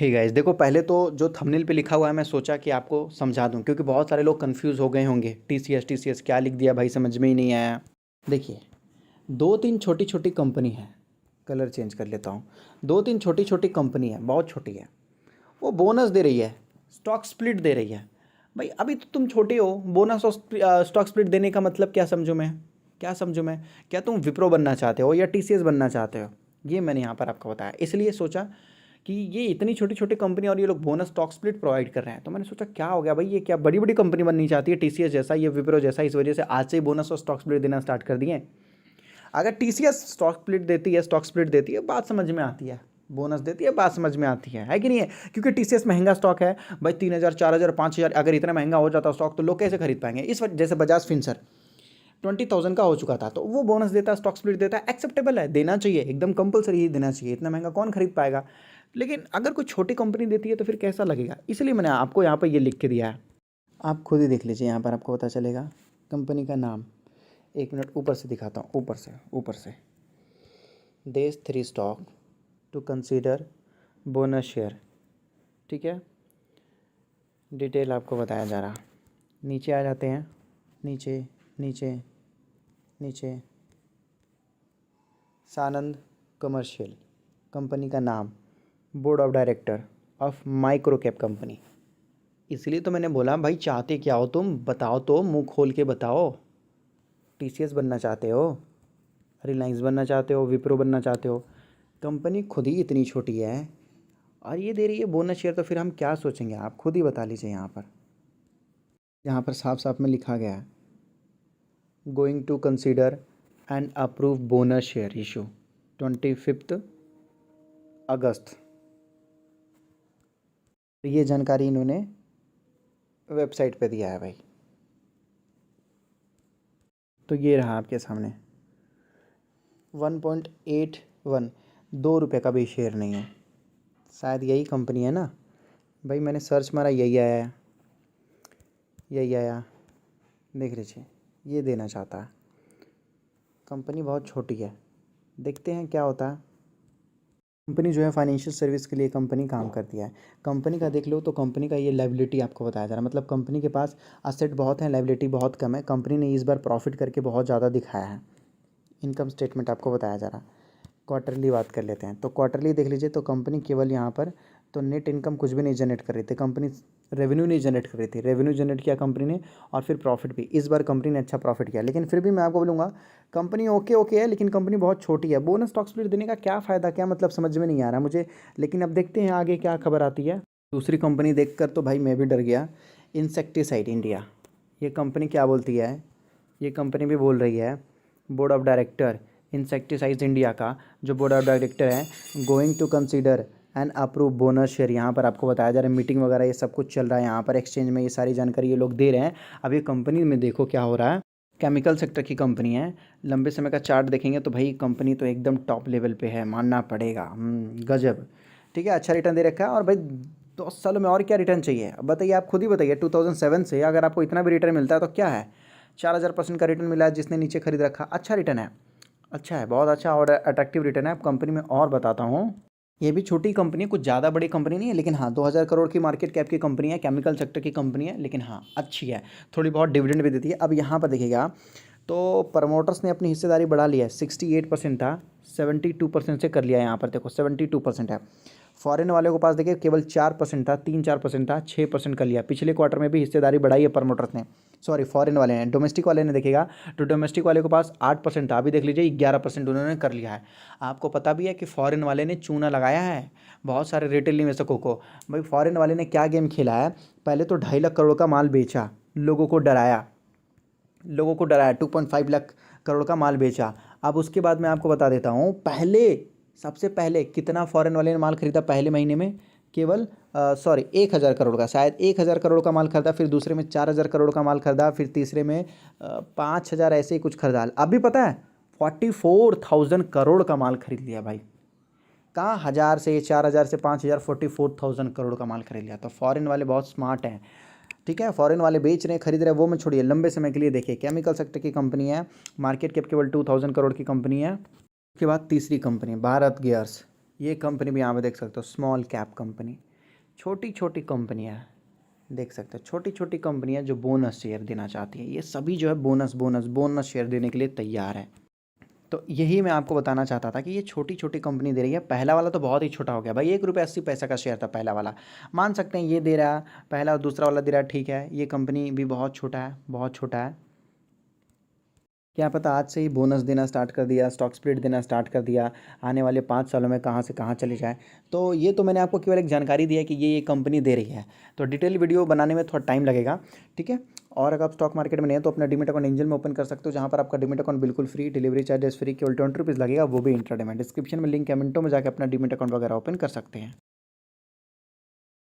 Hey guys, देखो पहले तो जो थंबनेल पे लिखा हुआ है मैं सोचा कि आपको समझा दूं, क्योंकि बहुत सारे लोग कंफ्यूज हो गए होंगे। टीसीएस क्या लिख दिया भाई, समझ में ही नहीं आया। देखिए, दो तीन छोटी छोटी कंपनी है। कलर चेंज कर लेता हूँ। दो तीन छोटी छोटी कंपनी है, बहुत छोटी है। वो बोनस दे रही है, स्टॉक स्प्लिट दे रही है। भाई अभी तो तुम छोटे हो, बोनस और स्टॉक स्प्लिट देने का मतलब क्या समझूं मैं? क्या समझूं मैं? क्या तुम विप्रो बनना चाहते हो या टीसीएस बनना चाहते हो? ये मैंने यहाँ पर आपको बताया, इसलिए सोचा कि ये इतनी छोटी छोटी कंपनी और ये लोग बोनस स्टॉक स्प्लिट प्रोवाइड कर रहे हैं, तो मैंने सोचा क्या हो गया भाई, ये क्या बड़ी बड़ी कंपनी बननी चाहती है टीसीएस जैसा, ये विप्रो जैसा, इस वजह से आज से ही बोनस और स्टॉक स्प्लिट देना स्टार्ट कर दिए। अगर टीसीएस स्टॉक स्प्लिट देती है, बात समझ में आती है। बोनस देती है, बात समझ में आती है कि नहीं है? क्योंकि टीसीएस महंगा स्टॉक है भाई, 3,000 4,000 5,000, अगर इतना महंगा हो जाता स्टॉक तो लोग कैसे खरीद पाएंगे? इस वजह जैसे बजाज फिंसर 20,000 का हो चुका था, तो वो बोनस देता है, स्टॉक स्प्लिट देता है, एक्सेप्टेबल है, देना चाहिए, एकदम कंपलसरी ही देना चाहिए। इतना महंगा कौन खरीद पाएगा? लेकिन अगर कोई छोटी कंपनी देती है तो फिर कैसा लगेगा? इसलिए मैंने आपको यहाँ पर ये लिख के दिया है, आप खुद ही देख लीजिए, यहाँ पर आपको पता चलेगा कंपनी का नाम। एक मिनट ऊपर से दिखाता हूँ, ऊपर से देश 3 stock to consider bonus share. ठीक है, डिटेल आपको बताया जा रहा। नीचे आ जाते हैं, नीचे नीचे नीचे सानंद कमर्शियल, कंपनी का नाम, board of director of micro cap company. इसलिए तो मैंने बोला भाई, चाहते क्या हो तुम, बताओ तो, मुंह खोल के बताओ। टीसीएस बनना चाहते हो, रिलायंस बनना चाहते हो, विप्रो बनना चाहते हो? कंपनी खुद ही इतनी छोटी है और ये दे रही है बोनस शेयर, तो फिर हम क्या सोचेंगे? आप खुद ही बता लीजिए। यहाँ पर साफ साफ में लिखा गया है, going to consider and approve bonus share issue 25 अगस्त। ये जानकारी इन्होंने वेबसाइट पे दिया है भाई। तो ये रहा आपके सामने 1.81, 2 रुपये का भी शेयर नहीं है। शायद यही कंपनी है ना भाई, मैंने सर्च मारा, यही आया, देख लीजिए, ये देना चाहता है। कंपनी बहुत छोटी है, देखते हैं क्या होता है। कंपनी जो है फाइनेंशियल सर्विस के लिए कंपनी काम करती है। कंपनी का देख लो तो कंपनी का ये लायबिलिटी आपको बताया जा रहा है, मतलब कंपनी के पास असेट बहुत है, लायबिलिटी बहुत कम है। कंपनी ने इस बार प्रॉफिट करके बहुत ज़्यादा दिखाया है। इनकम स्टेटमेंट आपको बताया जा रहा। क्वार्टरली बात कर लेते हैं, तो क्वार्टरली देख लीजिए, तो कंपनी केवल यहाँ पर तो नेट इनकम कुछ भी नहीं जनरेट कर रही थी कंपनी, रेवेन्यू नहीं जनरेट कर रही थी। रेवेन्यू जनरेट किया कंपनी ने, और फिर प्रॉफिट भी। इस बार कंपनी ने अच्छा प्रॉफिट किया, लेकिन फिर भी मैं आपको बोलूँगा कंपनी ओके है, लेकिन कंपनी बहुत छोटी है। बोनस स्टॉक स्प्लिट देने का क्या फ़ायदा, क्या मतलब, समझ में नहीं आ रहा मुझे। लेकिन अब देखते हैं आगे क्या खबर आती है। दूसरी कंपनी देखकर तो भाई मैं भी डर गया, इंसेक्टिसाइड इंडिया। ये कंपनी क्या बोलती है? ये कंपनी भी बोल रही है, board of director insecticides India का जो बोर्ड ऑफ डायरेक्टर है, going to consider and approve bonus share. यहाँ पर आपको बताया जा रहा है, मीटिंग वगैरह ये सब कुछ चल रहा है यहाँ पर एक्सचेंज में, ये सारी जानकारी ये लोग दे रहे हैं। अब ये कंपनी में देखो क्या हो रहा है, केमिकल सेक्टर की कंपनी है। लंबे समय का चार्ट देखेंगे तो भाई कंपनी तो एकदम टॉप लेवल पे है, मानना पड़ेगा। गजब। ठीक है, अच्छा रिटर्न दे रखा है, और भाई 10 सालों में और क्या रिटर्न चाहिए? अब बताइए, आप खुद ही बताइए, 2007 से अगर आपको इतना भी रिटर्न मिलता है तो क्या है? 4,000% का रिटर्न मिला है जिसने नीचे खरीद रखा, अच्छा रिटर्न है, अच्छा है, बहुत अच्छा और अट्रैक्टिव रिटर्न है। आप कंपनी में और बताता हूँ, ये भी छोटी कंपनी है, कुछ ज़्यादा बड़ी कंपनी नहीं है, लेकिन हाँ 2,000 करोड़ की मार्केट कैप की कंपनी है, केमिकल सेक्टर की कंपनी है, लेकिन हाँ अच्छी है, थोड़ी बहुत डिविडेंड भी देती है। अब यहाँ पर देखिएगा, तो प्रमोटर्स ने अपनी हिस्सेदारी बढ़ा लिया है, 68% था, 72% से कर लिया है। यहाँ पर देखो 72% है। फॉरेन वाले के पास देखिए केवल 4% था, 3-4% था, 6% कर लिया। पिछले क्वार्टर में भी हिस्सेदारी बढ़ाई है प्रमोटर्स ने, सॉरी फॉरेन वाले ने। डोमेस्टिक वाले ने देखिएगा तो डोमेस्टिक वाले के पास 8% था, अभी देख लीजिए 11% उन्होंने कर लिया है। आपको पता भी है कि फॉरेन वाले ने चूना लगाया है बहुत सारे रिटेल निवेशकों को। भाई फॉरेन वाले ने क्या गेम खेला है, पहले तो 2.5 लाख करोड़ का माल बेचा, लोगों को डराया, 2.5 लाख करोड़ का माल बेचा। अब उसके बाद मैं आपको बता देता हूँ, सबसे पहले कितना फॉरेन वाले ने माल खरीदा पहले महीने में? केवल 1,000 करोड़ का, शायद 1,000 करोड़ का माल खरीदा, फिर दूसरे में 4,000 करोड़ का माल खरीदा, फिर तीसरे में 5,000, ऐसे ही कुछ खरीदा। अभी पता है 44,000 करोड़ का माल खरीद लिया भाई। कहाँ 1,000 से 4,000 से 5,000, 44,000 करोड़ का माल खरीद लिया। तो फॉरेन वाले बहुत स्मार्ट हैं। ठीक है, फॉरेन वाले बेच रहे हैं, खरीद रहे हैं, वो मैं छोड़िए, लंबे समय के लिए देखिए। केमिकल सेक्टर की कंपनी है, मार्केट कैप केवल 2,000 करोड़ की कंपनी है। उसके बाद तीसरी कंपनी भारत गियर्स, ये कंपनी भी यहाँ पे देख सकते हो, स्मॉल कैप कंपनी। छोटी छोटी कंपनियां देख सकते हो, छोटी छोटी कंपनियां जो बोनस शेयर देना चाहती हैं, ये सभी जो है बोनस बोनस बोनस शेयर देने के लिए तैयार है। तो यही मैं आपको बताना चाहता था कि ये छोटी छोटी कंपनी दे रही है। पहला वाला तो बहुत ही छोटा हो गया भाई, 1 रुपये 80 पैसा का शेयर था पहला वाला, मान सकते हैं ये दे रहा है पहला, और दूसरा वाला दे रहा है, ठीक है। ये कंपनी भी बहुत छोटा है, बहुत छोटा है। क्या पता आज से ही बोनस देना स्टार्ट कर दिया, स्टॉक स्प्लिट देना स्टार्ट कर दिया, आने वाले 5 सालों में कहाँ से कहाँ चले जाए। तो ये तो मैंने आपको केवल एक जानकारी दी है कि ये कंपनी दे रही है। तो डिटेल वीडियो बनाने में थोड़ा टाइम लगेगा, ठीक है। और अगर आप स्टॉक मार्केट में नहीं है तो अपना डीमेट अकाउंट एंजल में ओपन कर सकते हो, जहाँ पर आपका डीमेट अकाउंट बिल्कुल फ्री, डिलीवरी चार्जेस फ्री, केवल 20 रुपीज़ लगेगा, वो भी इंट्राडे में। डिस्क्रिप्शन में लिंक है, मिनटों में जाकर अपना डीमेट अकाउंट वगैरह ओपन कर सकते हैं।